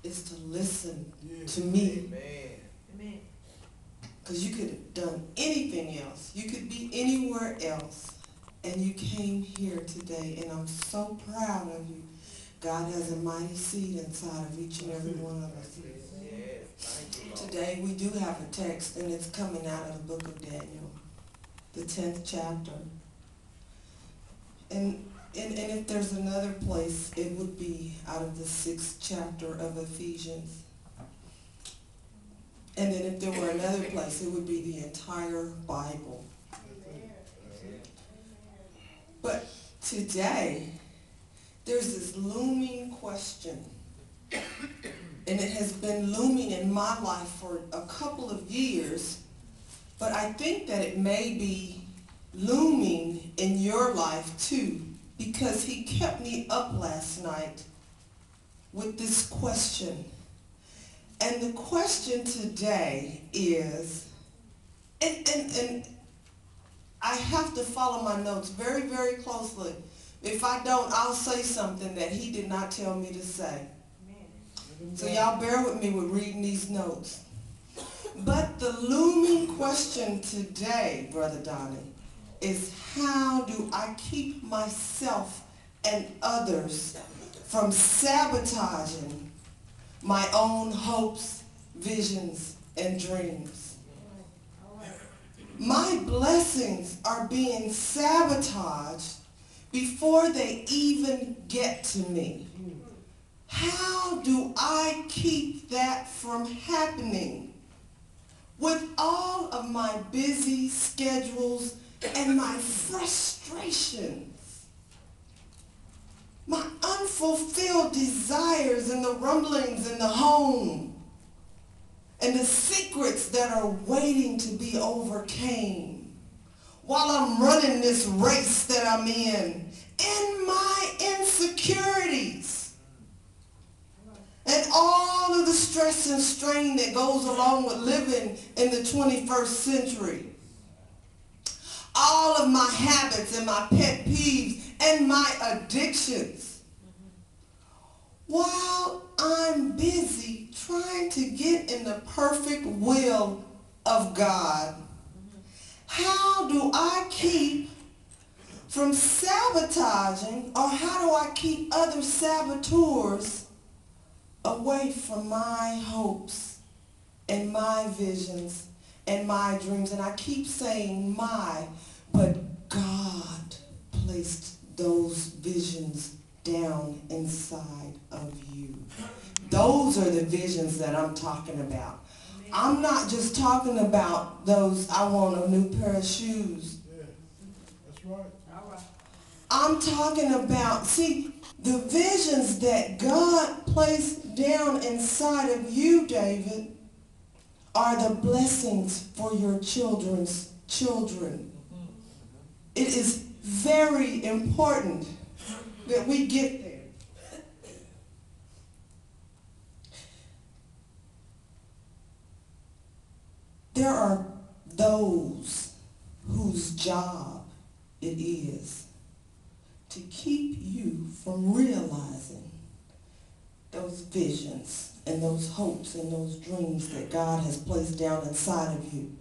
is to listen to me. Amen. Because you could have done anything else. You could be anywhere else. And you came here today, and I'm so proud of you. God has a mighty seed inside of each and every one of us. Today we do have a text, and it's coming out of the book of Daniel, the 10th chapter. And if there's another place, it would be out of the 6th chapter of Ephesians. And then if there were another place, it would be the entire Bible. But today, there's this looming question. And it has been looming in my life for a couple of years. But I think that it may be looming in your life too. Because he kept me up last night with this question. And the question today is, and I have to follow my notes very, very closely. If I don't, I'll say something that he did not tell me to say. So y'all bear with me with reading these notes. But the looming question today, Brother Donnie, is how do I keep myself and others from sabotaging my own hopes, visions, and dreams? My blessings are being sabotaged before they even get to me. How do I keep that from happening? With all of my busy schedules and my frustrations, my unfulfilled desires and the rumblings in the home, and the secrets that are waiting to be overcame while I'm running this race that I'm in, and my insecurities, and all of the stress and strain that goes along with living in the 21st century. All of my habits and my pet peeves and my addictions. While I'm busy trying to get in the perfect will of God, how do I keep from sabotaging, or how do I keep other saboteurs away from my hopes and my visions and my dreams? And I keep saying my, but God placed those visions down inside of you. Those are the visions that I'm talking about. I'm not just talking about those, I want a new pair of shoes. Yeah, that's right. All right. I'm talking about, see, the visions that God placed down inside of you, David, are the blessings for your children's children. It is very important that we get there. There are those whose job it is to keep you from realizing those visions and those hopes and those dreams that God has placed down inside of you.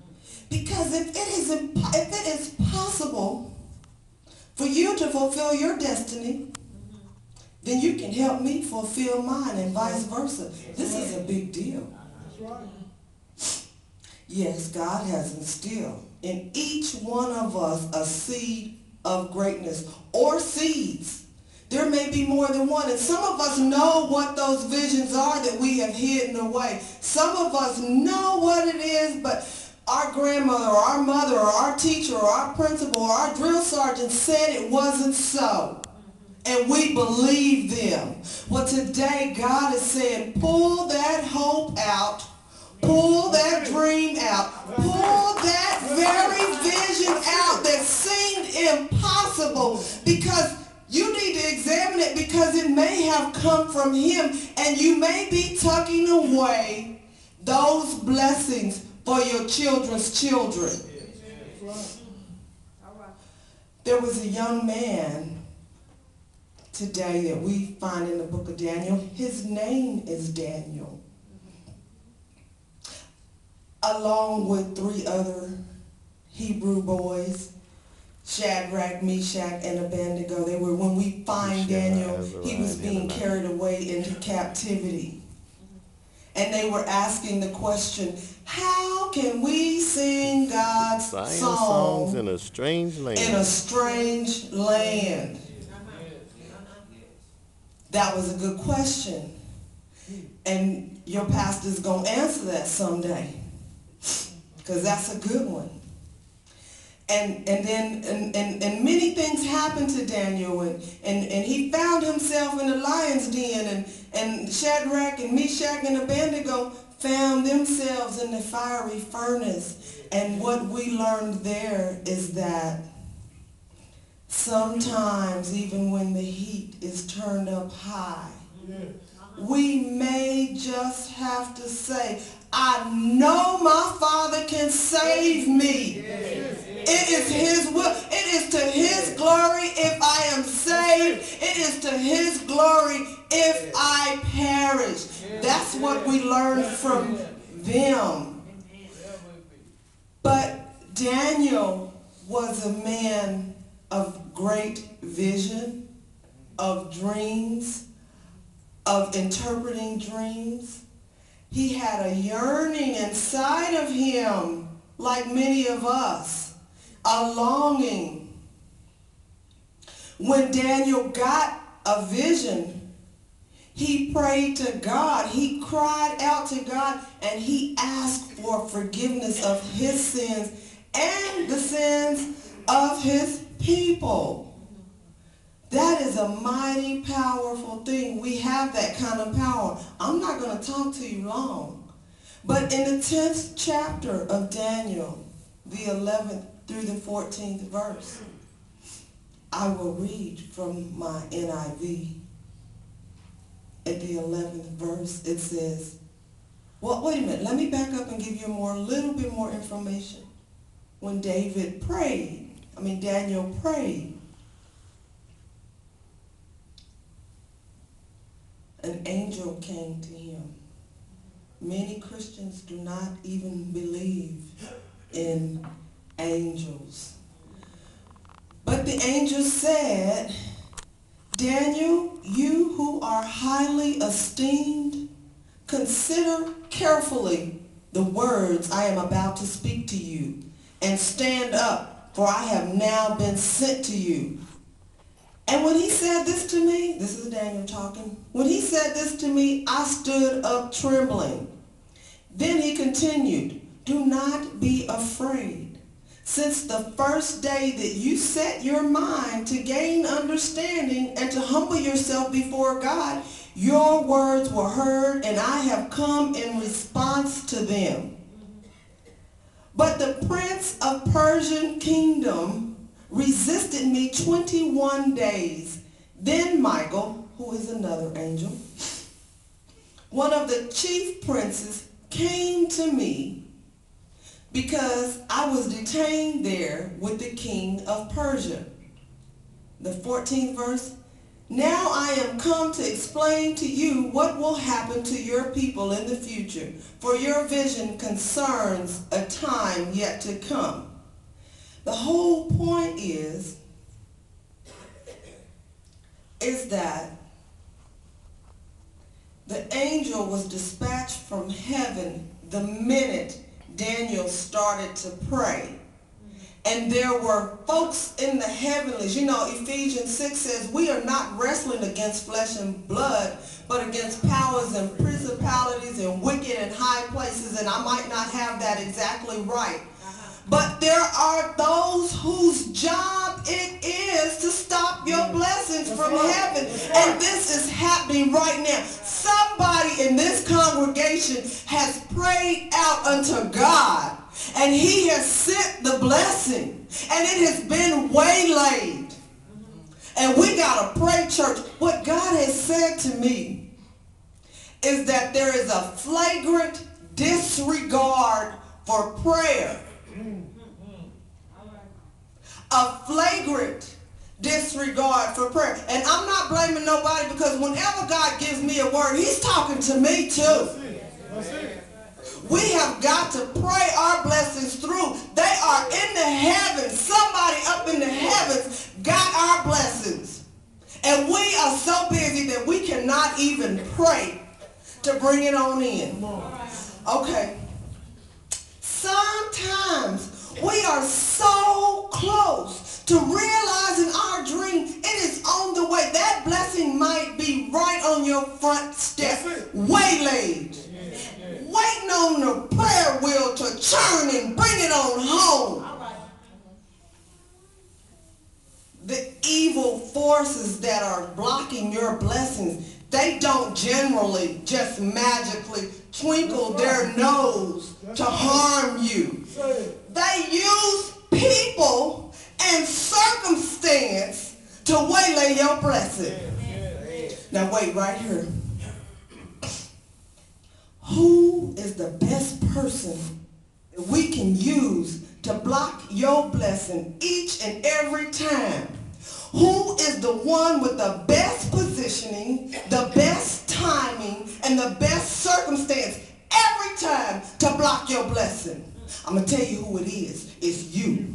Because if it is possible for you to fulfill your destiny, then you can help me fulfill mine, and vice versa. This is a big deal. That's right. Yes, God has instilled in each one of us a seed of greatness, or seeds. There may be more than one, and some of us know what those visions are that we have hidden away. Some of us know what it is, but our grandmother or our mother or our teacher or our principal or our drill sergeant said it wasn't so. And we believe them. Well, today God is saying, pull that hope out. Pull that dream out. Pull that very vision out that seemed impossible, because you need to examine it, because it may have come from him, and you may be tucking away those blessings for your children's children. There was a young man today that we find in the book of Daniel, his name is Daniel. Along with 3 other Hebrew boys, Shadrach, Meshach, and Abednego. They were, when we find Daniel, he was being carried away into captivity. And they were asking the question, how can we sing God's songs in a strange land? In a strange land. That was a good question. And your pastor's going to answer that someday. Because that's a good one. And many things happened to Daniel, and he found himself in the lion's den, and Shadrach and Meshach and Abednego found themselves in the fiery furnace. And what we learned there is that sometimes, even when the heat is turned up high, we may just have to say, I know my Father can save me. It is his will. It is to his glory if I am saved. It is to his glory if I perish. That's what we learned from them. But Daniel was a man of great vision, of dreams, of interpreting dreams. He had a yearning inside of him, like many of us, a longing. When Daniel got a vision, he prayed to God. He cried out to God, and he asked for forgiveness of his sins and the sins of his people. That is a mighty powerful thing. We have that kind of power. I'm not going to talk to you long. But in the 10th chapter of Daniel, the 11th through the 14th verse, I will read from my NIV. At the 11th verse, it says, well, wait a minute. Let me back up and give you a little bit more information. When Daniel prayed, an angel came to him. Many Christians do not even believe in angels. But the angel said, Daniel, you who are highly esteemed, consider carefully the words I am about to speak to you, and stand up, for I have now been sent to you. And when he said this to me, this is Daniel talking, when he said this to me, I stood up trembling. Then he continued, do not be afraid. Since the first day that you set your mind to gain understanding and to humble yourself before God, your words were heard, and I have come in response to them. But the prince of Persian kingdom resisted me 21 days. Then Michael, who is another angel, one of the chief princes, came to me because I was detained there with the king of Persia. The 14th verse, now I am come to explain to you what will happen to your people in the future, for your vision concerns a time yet to come. The whole point is that the angel was dispatched from heaven the minute Daniel started to pray. And there were folks in the heavenlies. You know, Ephesians 6 says, we are not wrestling against flesh and blood, but against powers and principalities and wicked and high places. And I might not have that exactly right. But there are those whose job it is to stop your blessings from heaven. And this is happening right now. Somebody in this congregation has prayed out unto God, and he has sent the blessing, and it has been waylaid. And we got to pray, church. What God has said to me is that there is a flagrant disregard for prayer. A flagrant disregard for prayer. And I'm not blaming nobody, because whenever God gives me a word, he's talking to me too. That's it. We have got to pray our blessings through. They are in the heavens. Somebody up in the heavens got our blessings. And we are so busy that we cannot even pray to bring it on in. Okay. Sometimes we are so close to realizing our dream. It is on the way. That blessing might be right on your front step, waylaid, waiting on the prayer wheel to churn and bring it on home. The evil forces that are blocking your blessings, they don't generally just magically twinkle their nose to harm you. They use people and circumstance to waylay your blessing. Now wait right here. Who is the best person that we can use to block your blessing each and every time? Who is the one with the best positioning, the best timing, and the best circumstance every time to block your blessing? I'm going to tell you who it is. It's you.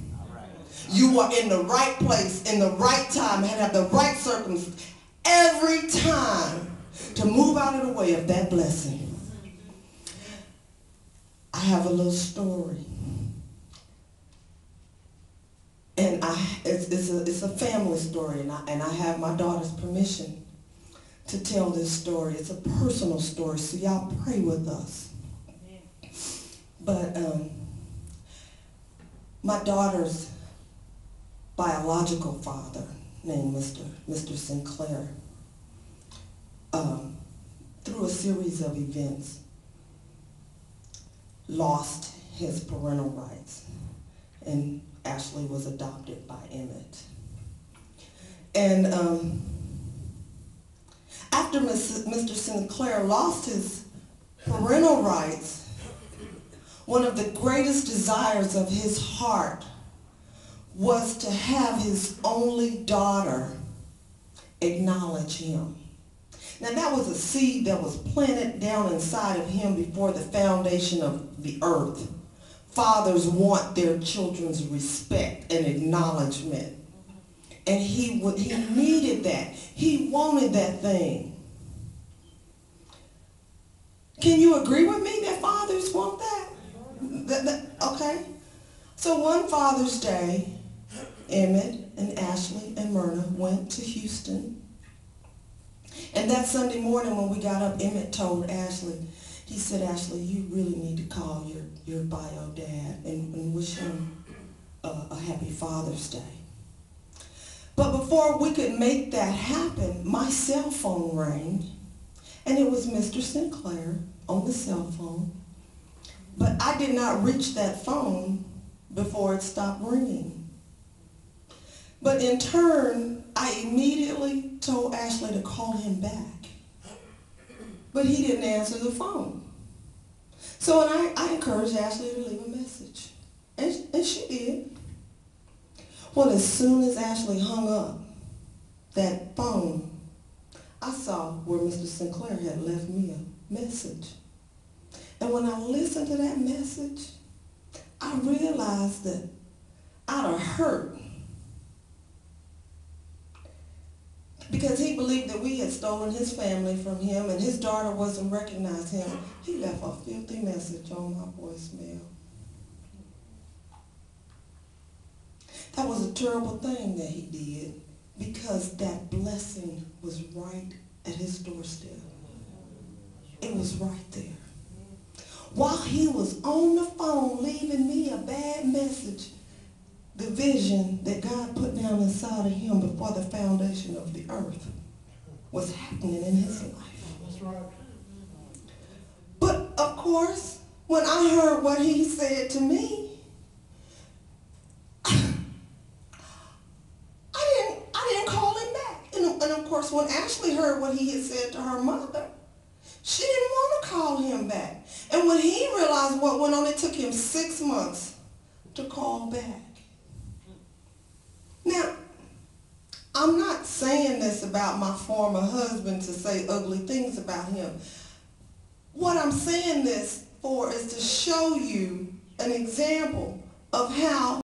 You are in the right place, in the right time, and have the right circumstance every time to move out of the way of that blessing. I have a little story. And it's a family story, and I have my daughter's permission to tell this story. It's a personal story, so y'all pray with us. But my daughter's biological father, named Mr. Sinclair, through a series of events, lost his parental rights, and Ashley was adopted by Emmett. And after Mr. Sinclair lost his parental rights, one of the greatest desires of his heart was to have his only daughter acknowledge him. Now that was a seed that was planted down inside of him before the foundation of the earth. Fathers want their children's respect and acknowledgement. And he needed that. He wanted that thing. Can you agree with me that fathers want that? Okay. So one Father's Day, Emmett and Ashley and Myrna went to Houston. And that Sunday morning when we got up, Emmett told Ashley, he said, Ashley, you really need to call your bio dad and wish him a happy Father's Day. But before we could make that happen, my cell phone rang, and it was Mr. Sinclair on the cell phone. But I did not reach that phone before it stopped ringing. But in turn, I immediately told Ashley to call him back. But he didn't answer the phone. So I encouraged Ashley to leave a message. And she did. Well, as soon as Ashley hung up that phone, I saw where Mr. Sinclair had left me a message. And when I listened to that message, I realized that out of hurt, because he believed that we had stolen his family from him and his daughter wasn't recognizing him, he left a filthy message on my voicemail. That was a terrible thing that he did, because that blessing was right at his doorstep. It was right there. While he was on the phone leaving me a bad message, the vision that God put down inside of him before the foundation of the earth was happening in his life. That's right. But of course, when I heard what he said to me, I didn't call him back. And of course, when Ashley heard what he had said to her mother, she didn't want to call him back. And when he realized what went on, it took him 6 months to call back. Now, I'm not saying this about my former husband to say ugly things about him. What I'm saying this for is to show you an example of how